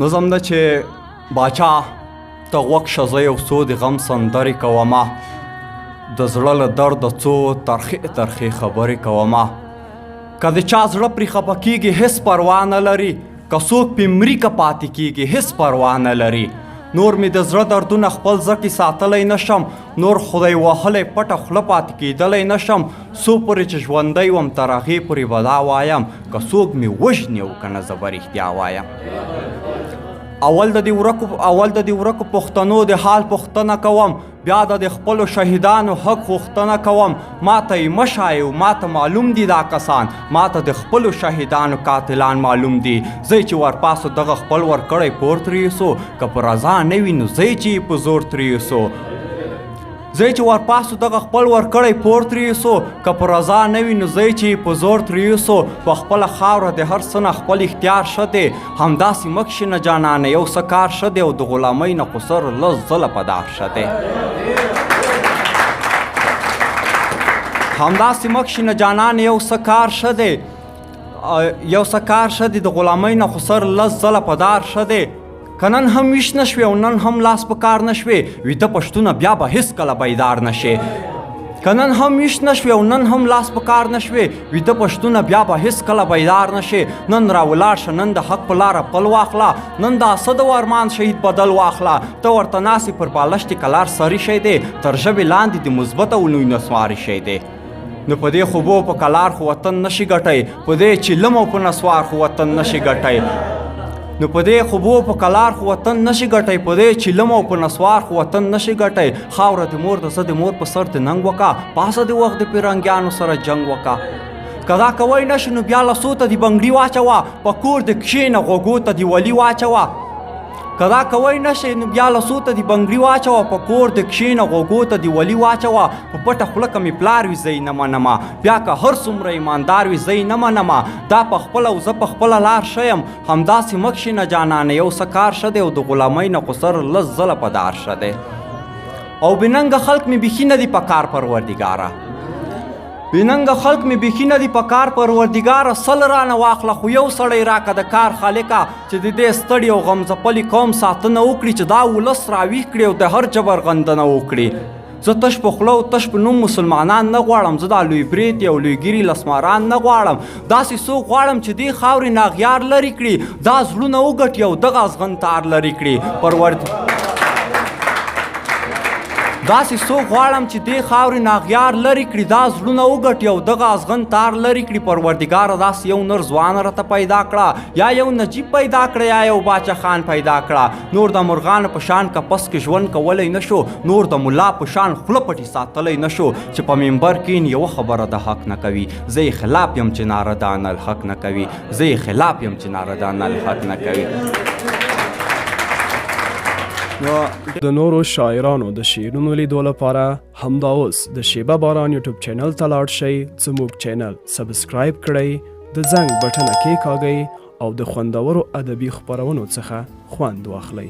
نظم ده چې باچا ته غوږ شه زه یو څو د غم سندرې کومه د زړه له درده څو ترخې ترخې خبرې کومه که د چا زړه پرې خفه کېږي هېڅ پروا نه لري که څوک پې مري که پاتې کېږي هېڅ پروا نه لري نور مې د زړه دردونه خپل زړه کې ساتلی نشم نور خدای وهلی پټه خوله پاتې کېدلی نشم څو پورې چې ژوندی وم تر هغې پورې به دا وایم که څوک مې وژني او که نه زه به رښتیا وایم اول د دې ورکو پښتنو د حال پوښتنه کوم بیا د خپلو شهیدانو حق غوښتنه کوم ما ته یې مه ښایي ما ته معلوم دي دا کسان ما ته د خپلو شهیدانو قاتلان معلوم دي زه چې ورپاسو دغه خپل ورکړی پور ترې یوسو که په رضا نه وي نو زه چې یې په زور ترې یوسو زه چې ورپاسو دغه خپل ورکړی پور ترې یوسو که په رضا نه وي نو زه چې یې په زور ترې یوسو په خپله خاوره د هر څه نه خپل اختیار ښه دی همداسې مه کښېنه جانانه یو څه کار ښه دی او د غلامۍ نه قصر لس ځله په دار ښه دی همداسې مه کښېنه جانانه یو څه کار ښه دی د غلامۍ نه خسر لس ځله په دار ښه دی که نن هم ویښ نه شوې او نن هم لاس په کار نه شوې ویده پښتونه بیا به هېڅکله بیدار نه شې که نن هم ویښ نه شوې او نن هم لاس په کار نه شوې ویده پښتونه بیا به هېڅکله بیدار نه شې نن راولاړ شه نن د حق په لاره پل واخله نن د اسد او ارمان شهید بدل واخله ته ورته ناستې پر بالښت کلار سری شی دی تر ژبې لاندې د مثبت او لوی نسواري شی دی نو په دې خوبو په کلار خو وطن نشي ګټی په دې چیلم او په نسوار خو وطن نشي ګټی نو په دې خوبو په کلار خو وطن نشي ګټی په دې چیلم او په نسوار خو وطن نشي ګټی خاوره د مور د زه د مور په سر د ننګ وکه پاسه د وخت د پیرنګیانو سره جنګ وکه که دا کوی نشي نو بیا لسو ته د بنګړي واچوه په کور د کښېنه غوږو ته د ولي واچوه که دا کوی نشي نو بیا لسو ته د بنګړي واچوه په کور د کښېنه غوږو ته د ولي واچوه په پټه خوله که مې پلار وي زه یې نه منمه بیا که هر څومره ایماندار وي زه یې نه منمه دا په خپله او زه په خپله لار ښه یم همداسې مه کښېنه جانانه یو څه کار ښه دی او د غلامۍ نه قصر لس ځله په دار ښه دی او بېننګه خلک مې بیخي نه دي په کار پروردګاره بېننګه خلک مې بیخي نه دي په کار پروردګاره سل رانه واخله خو یو سړی راکه د کار خالقه چې د دې ستړي او غمځپلي قوم ساتنه وکړي چې دا ولس راویښ کړي او د هر جبر غندنه وکړي زه تش په خوله او تش په نوم مسلمانان نه غواړم زه دا لوی بریتې او لوی ګیري لسماران نه غواړم داسې څوک غواړم چې دې خاورې ناغیار لرې کړي دا زړونه وګټي او دغه ازغن تار لرې کړي داسې څوک غواړم چې دې خاورې ناغیار لرې کړي دا زړونه وګټي او دغه ازغن تار لرې کړي پروردګاره داسې یو نر ځوان راته پیدا کړه یا یو نجیب پیدا کړه یا یو باچا خان پیدا کړه نور د مرغانو په شان کپس کې ژوند کولی نه شو نور د ملا په شان خوله پټې ساتلی نه شو چې په منبر کې یوه خبره د حق نه کوي زه یې خلاف یم چې ناردان الحق نه کوي زه یې خلاف یم چې ناردان الحق نه کوي د نورو شاعرانو د شعرونو لیدو لپاره همدا اوس د شیبه باران یوټیوب چینل ته لاړ شئ زموږ چینل سبسکرایب کړئ د زنګ بټنه کېکاږئ او د خوندورو ادبي خپرونو څخه خوند واخلئ